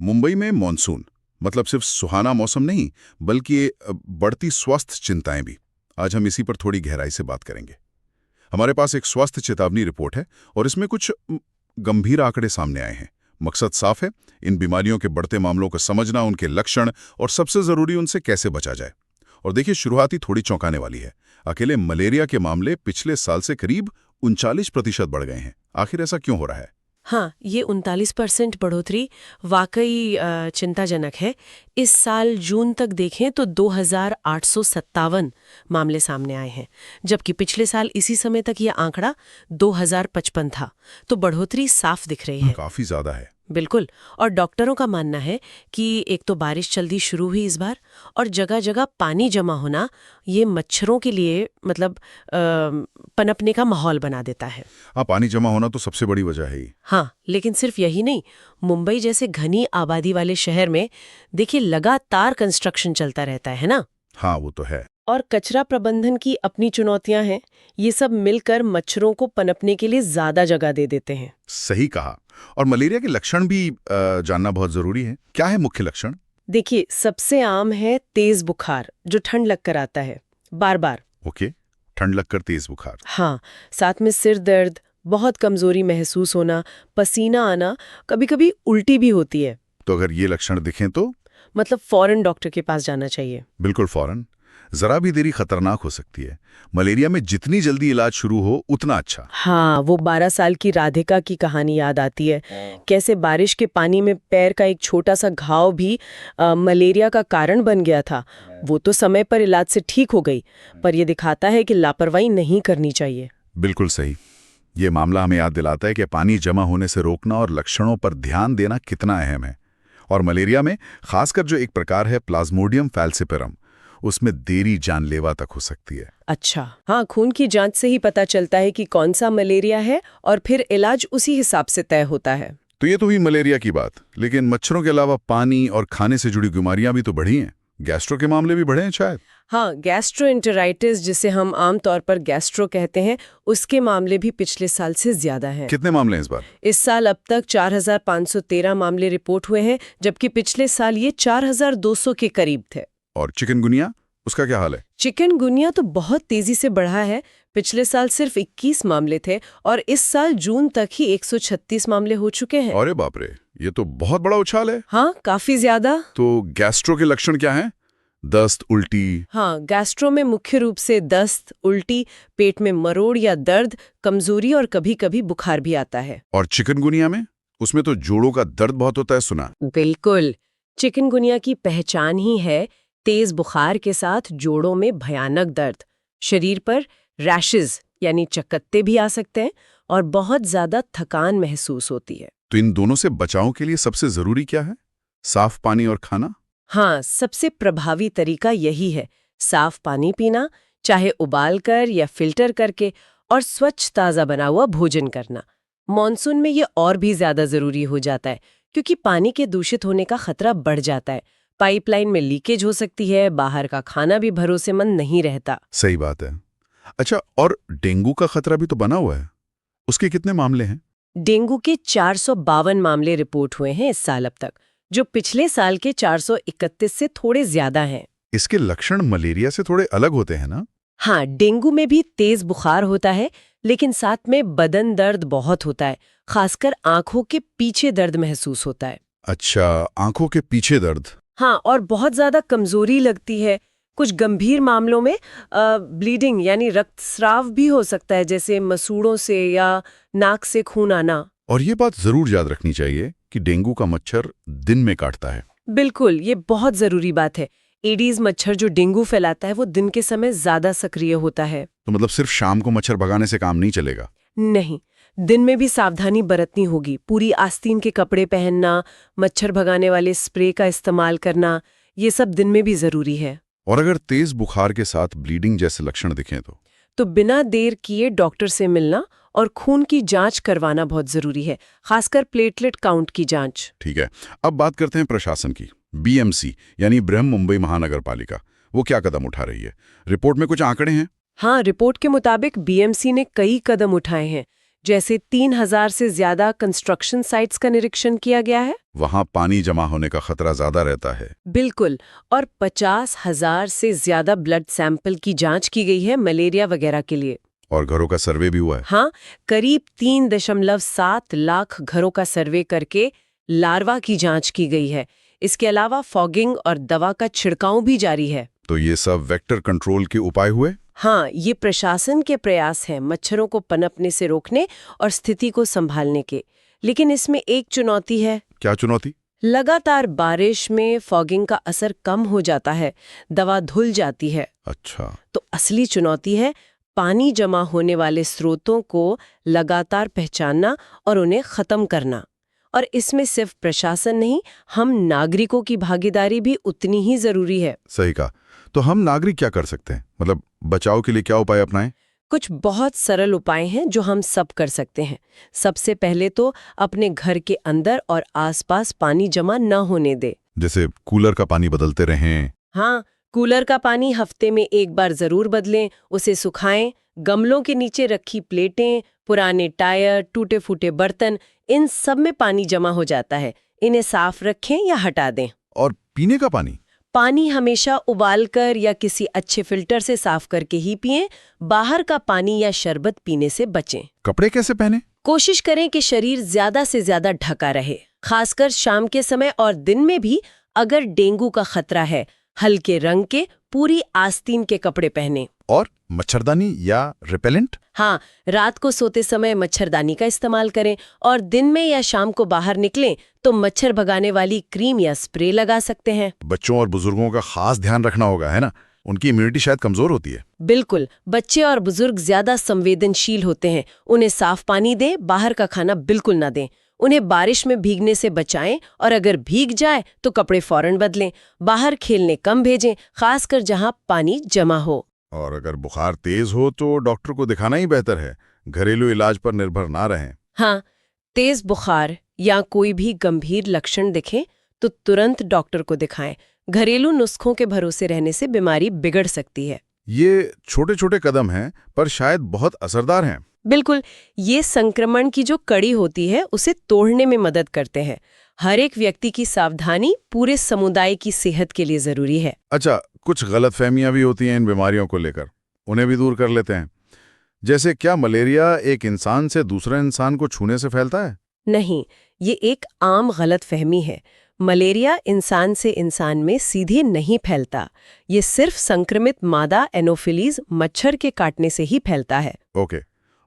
मुंबई में मॉनसून मतलब सिर्फ सुहाना मौसम नहीं, बल्कि ये बढ़ती स्वास्थ्य चिंताएं भी। आज हम इसी पर थोड़ी गहराई से बात करेंगे। हमारे पास एक स्वास्थ्य चेतावनी रिपोर्ट है और इसमें कुछ गंभीर आंकड़े सामने आए हैं। मकसद साफ है, इन बीमारियों के बढ़ते मामलों को समझना, उनके लक्षण और सबसे जरूरी उनसे कैसे बचा जाए। और देखिए, शुरुआती थोड़ी चौंकाने वाली है। अकेले मलेरिया के मामले पिछले साल से करीब 39% बढ़ गए हैं। आखिर ऐसा क्यों हो रहा है? हाँ, ये 39% बढ़ोतरी वाकई चिंताजनक है। इस साल जून तक देखें तो 2857 मामले सामने आए हैं, जबकि पिछले साल इसी समय तक ये आंकड़ा 2055 था। तो बढ़ोतरी साफ दिख रही है। काफी ज्यादा है। बिल्कुल। और डॉक्टरों का मानना है कि एक तो बारिश जल्दी शुरू हुई इस बार, और जगह जगह पानी जमा होना ये मच्छरों के लिए पनपने का माहौल बना देता है। पानी जमा होना तो सबसे बड़ी वजह है ही। हाँ, लेकिन सिर्फ यही नहीं। मुंबई जैसे घनी आबादी वाले शहर में देखिए लगातार कंस्ट्रक्शन चलता रहता है ना। हाँ, वो तो है। और कचरा प्रबंधन की अपनी चुनौतियां हैं। ये सब मिलकर मच्छरों को पनपने के लिए ज्यादा जगह दे देते हैं। सही कहा। और मलेरिया के लक्षण भी जानना बहुत जरूरी है। क्या है मुख्य लक्षण? देखिए, सबसे आम है तेज बुखार, जो ठंड लगकर आता है बार बार। ओके, ठंड लगकर तेज बुखार। हाँ, साथ में सिर दर्द, बहुत कमजोरी महसूस होना, पसीना आना, कभी कभी उल्टी भी होती है। तो अगर ये लक्षण दिखें तो मतलब फौरन डॉक्टर के पास जाना चाहिए। बिल्कुल फौरन। जरा भी देरी खतरनाक हो सकती है। मलेरिया में जितनी जल्दी इलाज शुरू हो उतना अच्छा। हाँ, वो 12 साल की राधिका की कहानी याद आती है। कैसे बारिश के पानी में पैर का एक छोटा सा घाव भी मलेरिया का कारण बन गया था। वो तो समय पर इलाज से ठीक हो गई, पर यह दिखाता है कि लापरवाही नहीं करनी चाहिए। बिल्कुल सही। ये मामला हमें याद दिलाता है कि पानी जमा होने से रोकना और लक्षणों पर ध्यान देना कितना अहम है। और मलेरिया में खासकर जो एक प्रकार है प्लाज्मोडियम फैल्सिपेरम, उसमें देरी जानलेवा तक हो सकती है। अच्छा, हाँ, खून की जांच से ही पता चलता है कि कौन सा मलेरिया है और फिर इलाज उसी हिसाब से तय होता है। तो ये तो हुई मलेरिया की बात, लेकिन मच्छरों के अलावा पानी और खाने से जुड़ी बीमारियां भी तो बढ़ी हैं। गैस्ट्रो के मामले भी बढ़े हैं शायद। हाँ, गैस्ट्रोएंटेराइटिस, जिसे हम आमतौर पर गैस्ट्रो कहते हैं, उसके मामले भी पिछले साल से ज्यादा हैं। कितने मामले हैं इस बार? इस साल अब तक 4513 मामले रिपोर्ट हुए हैं, जबकि पिछले साल ये 4200 के करीब थे। और चिकनगुनिया, उसका क्या हाल है? चिकनगुनिया तो बहुत तेजी से बढ़ा है। पिछले साल सिर्फ 21 मामले थे और इस साल जून तक ही 136 मामले हो चुके हैं। अरे बाप रे, ये तो बहुत बड़ा उछाल है। हाँ, काफी ज्यादा। तो गैस्ट्रो के लक्षण क्या हैं? दस्त, उल्टी? हाँ, गैस्ट्रो में मुख्य रूप से दस्त, उल्टी, पेट में मरोड़ या दर्द, कमजोरी और कभी कभी बुखार भी आता है। और चिकनगुनिया में? उसमें तो जोड़ों का दर्द बहुत होता है, सुना। बिल्कुल। चिकनगुनिया की पहचान ही है तेज बुखार के साथ जोड़ों में भयानक दर्द। शरीर पर रैशेज यानी चकत्ते भी आ सकते हैं और बहुत ज्यादा थकान महसूस होती है। तो इन दोनों से बचाव के लिए सबसे जरूरी क्या है? साफ पानी और खाना? हाँ, सबसे प्रभावी तरीका यही है। साफ पानी पीना, चाहे उबाल कर या फिल्टर करके, और स्वच्छ ताज़ा बना हुआ भोजन करना। मॉनसून में ये और भी ज्यादा जरूरी हो जाता है, क्योंकि पानी के दूषित होने का खतरा बढ़ जाता है। पाइपलाइन में लीकेज हो सकती है, बाहर का खाना भी भरोसेमंद नहीं रहता। सही बात है। अच्छा, और डेंगू का खतरा भी तो बना हुआ है। उसके कितने मामले हैं? डेंगू के 452 मामले रिपोर्ट हुए हैं इस साल अब तक, जो पिछले साल के 431 से थोड़े ज्यादा हैं। इसके लक्षण मलेरिया से थोड़े अलग होते हैं ना? हाँ, डेंगू में भी तेज बुखार होता है, लेकिन साथ में बदन दर्द बहुत होता है। खासकर आंखों के पीछे दर्द महसूस होता है। अच्छा, आंखों के पीछे दर्द। हाँ, और बहुत ज्यादा कमजोरी लगती है। कुछ गंभीर मामलों में ब्लीडिंग यानी रक्तस्राव भी हो सकता है, जैसे मसूड़ों से या नाक से खून आना। और ये बात जरूर याद रखनी चाहिए कि डेंगू का मच्छर दिन में काटता है। बिल्कुल, ये बहुत जरूरी बात है। एडीज मच्छर जो डेंगू फैलाता है, वो दिन के समय ज्यादा सक्रिय होता है। तो मतलब सिर्फ शाम को मच्छर भगाने से काम नहीं चलेगा? नहीं, दिन में भी सावधानी बरतनी होगी। पूरी आस्तीन के कपड़े पहनना, मच्छर भगाने वाले स्प्रे का इस्तेमाल करना, ये सब दिन में भी जरूरी है। और अगर तेज बुखार के साथ ब्लीडिंग जैसे लक्षण दिखें तो बिना देर किए डॉक्टर से मिलना और खून की जांच करवाना बहुत जरूरी है, खासकर प्लेटलेट काउंट की जांच। ठीक है, अब बात करते हैं प्रशासन की। बीएमसी यानी बृहन मुंबई महानगर पालिका, वो क्या कदम उठा रही है? रिपोर्ट में कुछ आंकड़े हैं? हाँ, रिपोर्ट के मुताबिक बीएमसी ने कई कदम उठाए हैं। जैसे 3000 से ज्यादा कंस्ट्रक्शन साइट्स का निरीक्षण किया गया है। वहां पानी जमा होने का खतरा ज्यादा रहता है। बिल्कुल। और 50,000 से ज्यादा ब्लड सैंपल की जांच की गई है मलेरिया वगैरह के लिए। और घरों का सर्वे भी हुआ है। हाँ, करीब 3.7 लाख घरों का सर्वे करके लार्वा की जांच की गई है। इसके अलावा फॉगिंग और दवा का छिड़काव भी जारी है। तो ये सब वेक्टर कंट्रोल के उपाय हुए? हाँ, ये प्रशासन के प्रयास हैं मच्छरों को पनपने से रोकने और स्थिति को संभालने के। लेकिन इसमें एक चुनौती है। क्या चुनौती? लगातार बारिश में फॉगिंग का असर कम हो जाता है, दवा धुल जाती है। अच्छा। तो असली चुनौती है पानी जमा होने वाले स्रोतों को लगातार पहचानना और उन्हें खत्म करना। और इसमें सिर्फ प्रशासन नहीं, हम नागरिकों की भागीदारी भी उतनी ही जरूरी है। सही कहा। तो हम नागरिक क्या कर सकते हैं? मतलब बचाव के लिए क्या उपाय अपनाएं? कुछ बहुत सरल उपाय हैं जो हम सब कर सकते हैं। सबसे पहले तो अपने घर के अंदर और आसपास पानी जमा न होने दे। जैसे कूलर का पानी बदलते रहें। हाँ, कूलर का पानी हफ्ते में एक बार जरूर बदलें, उसे सुखाएं। गमलों के नीचे रखी प्लेटें, पुराने टायर, टूटे फूटे बर्तन, इन सब में पानी जमा हो जाता है। इन्हें साफ रखें या हटा दें। और पीने का पानी? पानी हमेशा उबालकर या किसी अच्छे फिल्टर से साफ करके ही पिएं। बाहर का पानी या शरबत पीने से बचें। कपड़े कैसे पहने? कोशिश करें कि शरीर ज्यादा से ज्यादा ढका रहे, खासकर शाम के समय और दिन में भी। अगर डेंगू का खतरा है, हल्के रंग के पूरी आस्तीन के कपड़े पहने। और मच्छरदानी या रिपेलेंट? हाँ, रात को सोते समय मच्छरदानी का इस्तेमाल करें और दिन में या शाम को बाहर निकलें तो मच्छर भगाने वाली क्रीम या स्प्रे लगा सकते हैं। बच्चों और बुजुर्गों का खास ध्यान रखना होगा, है ना? उनकी इम्यूनिटी शायद कमजोर होती है। बिल्कुल, बच्चे और बुजुर्ग ज्यादा संवेदनशील होते हैं। उन्हें साफ पानी दें, बाहर का खाना बिल्कुल ना दें। उन्हें बारिश में भीगने से बचाएं और अगर भीग जाए तो कपड़े फौरन बदलें। बाहर खेलने कम भेजें, खासकर जहां पानी जमा हो। और अगर बुखार तेज हो तो डॉक्टर को दिखाना ही बेहतर है, घरेलू इलाज पर निर्भर ना रहें। हाँ, तेज बुखार या कोई भी गंभीर लक्षण दिखें तो तुरंत डॉक्टर को दिखाएं। घरेलू नुस्खों के भरोसे रहने से बीमारी बिगड़ सकती है। ये छोटे छोटे कदम हैं, पर शायद बहुत असरदार हैं। बिल्कुल, ये संक्रमण की जो कड़ी होती है उसे तोड़ने में मदद करते हैं। हर एक व्यक्ति की सावधानी पूरे समुदाय की सेहत के लिए जरूरी है। अच्छा, कुछ गलतफहमियां भी होती हैं इन बीमारियों को लेकर, उन्हें भी दूर कर लेते हैं। जैसे क्या मलेरिया एक इंसान से दूसरे इंसान को छूने से फैलता है? नहीं, ये एक आम गलतफहमी है। मलेरिया इंसान से इंसान में सीधे नहीं फैलता। ये सिर्फ संक्रमित मादा एनोफिलीज मच्छर के काटने से ही फैलता है। ओके।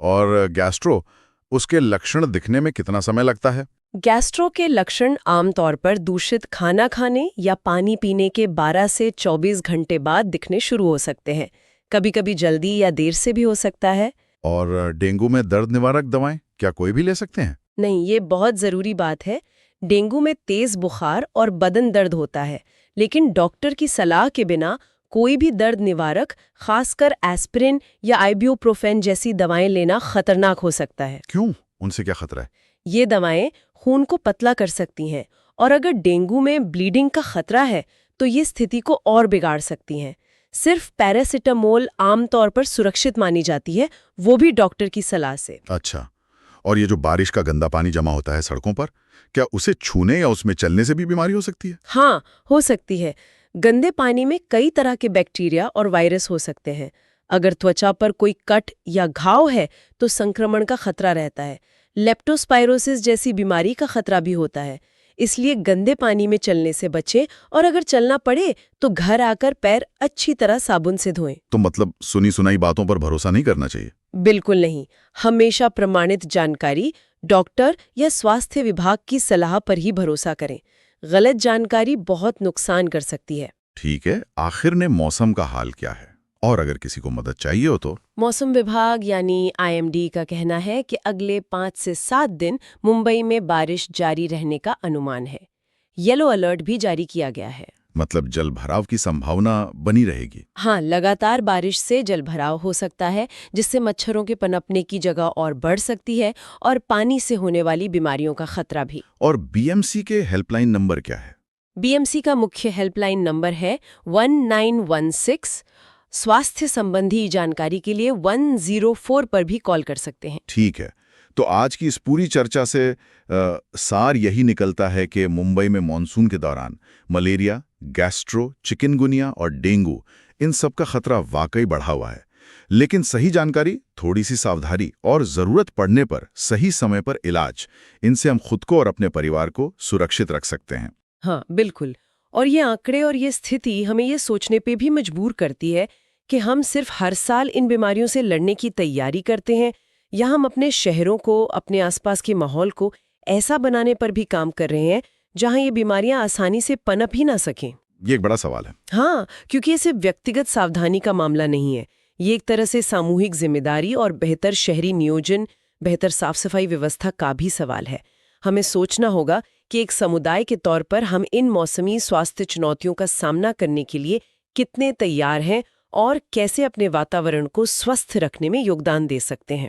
और गैस्ट्रो, उसके लक्षण दिखने में कितना समय लगता है? गैस्ट्रो के लक्षण आमतौर पर दूषित खाना खाने या पानी पीने के 12 से 24 घंटे बाद दिखने शुरू हो सकते हैं। कभी-कभी जल्दी या देर से भी हो सकता है। और डेंगू में दर्द निवारक दवाएं क्या कोई भी ले सकते हैं? नहीं, ये बहुत जरूरी बात है। डेंगू में तेज बुखार और बदन दर्द होता है, लेकिन डॉक्टर की सलाह के बिना कोई भी दर्द निवारक, खासकर एस्पिरिन या आइब्यूप्रोफेन जैसी दवाएं लेना खतरनाक हो सकता है। क्यों? उनसे क्या खतरा है? ये दवाएं खून को पतला कर सकती हैं और अगर डेंगू में ब्लीडिंग का खतरा है तो ये स्थिति को और बिगाड़ सकती हैं। सिर्फ पैरासिटामोल आमतौर पर सुरक्षित मानी जाती है, वो भी डॉक्टर की सलाह से। अच्छा। और ये जो बारिश का गंदा पानी जमा होता है सड़कों पर, क्या उसे छूने या उसमें चलने से भी बीमारी हो सकती है? हाँ, हो सकती है। गंदे पानी में कई तरह के बैक्टीरिया और वायरस हो सकते हैं। अगर त्वचा पर कोई कट या घाव है तो संक्रमण का खतरा रहता है। लेप्टोस्पायरोसिस जैसी बीमारी का खतरा भी होता है। इसलिए गंदे पानी में चलने से बचें और अगर चलना पड़े तो घर आकर पैर अच्छी तरह साबुन से धोएं। तो मतलब सुनी सुनाई बातों पर भरोसा नहीं करना चाहिए? बिल्कुल नहीं। हमेशा प्रमाणित जानकारी, डॉक्टर या स्वास्थ्य विभाग की सलाह पर ही भरोसा करें। गलत जानकारी बहुत नुकसान कर सकती है। ठीक है, आखिर में मौसम का हाल क्या है? और अगर किसी को मदद चाहिए हो तो? मौसम विभाग यानी IMD का कहना है कि अगले 5 से 7 दिन मुंबई में बारिश जारी रहने का अनुमान है। येलो अलर्ट भी जारी किया गया है। मतलब जलभराव की संभावना बनी रहेगी? हाँ, लगातार बारिश से जलभराव हो सकता है, जिससे मच्छरों के पनपने की जगह और बढ़ सकती है और पानी से होने वाली बीमारियों का खतरा भी। और BMC के हेल्पलाइन नंबर क्या है? BMC का मुख्य हेल्पलाइन नंबर है 1916। स्वास्थ्य संबंधी जानकारी के लिए 104 पर भी कॉल कर सकते हैं। ठीक है। तो आज की इस पूरी चर्चा से सार यही निकलता है कि मुंबई में मॉनसून के दौरान मलेरिया, गैस्ट्रो, चिकनगुनिया और डेंगू इन सब का खतरा वाकई बढ़ा हुआ है। लेकिन सही जानकारी, थोड़ी सी सावधानी और जरूरत पड़ने पर सही समय पर इलाज, इनसे हम खुद को और अपने परिवार को सुरक्षित रख सकते हैं। हाँ, बिल्कुल। और ये आंकड़े और ये स्थिति हमें ये सोचने पे भी मजबूर करती है कि हम सिर्फ हर साल इन बीमारियों से लड़ने की तैयारी करते हैं या हम अपने शहरों को, अपने आसपास के माहौल को ऐसा बनाने पर भी काम कर रहे हैं जहां ये बीमारियां आसानी से पनप ही ना सकें। ये एक बड़ा सवाल है। हाँ, क्योंकि ये सिर्फ व्यक्तिगत सावधानी का मामला नहीं है। ये एक तरह से सामूहिक जिम्मेदारी और बेहतर शहरी नियोजन, बेहतर साफ सफाई व्यवस्था का भी सवाल है। हमें सोचना होगा कि एक समुदाय के तौर पर हम इन मौसमी स्वास्थ्य चुनौतियों का सामना करने के लिए कितने तैयार हैं और कैसे अपने वातावरण को स्वस्थ रखने में योगदान दे सकते हैं।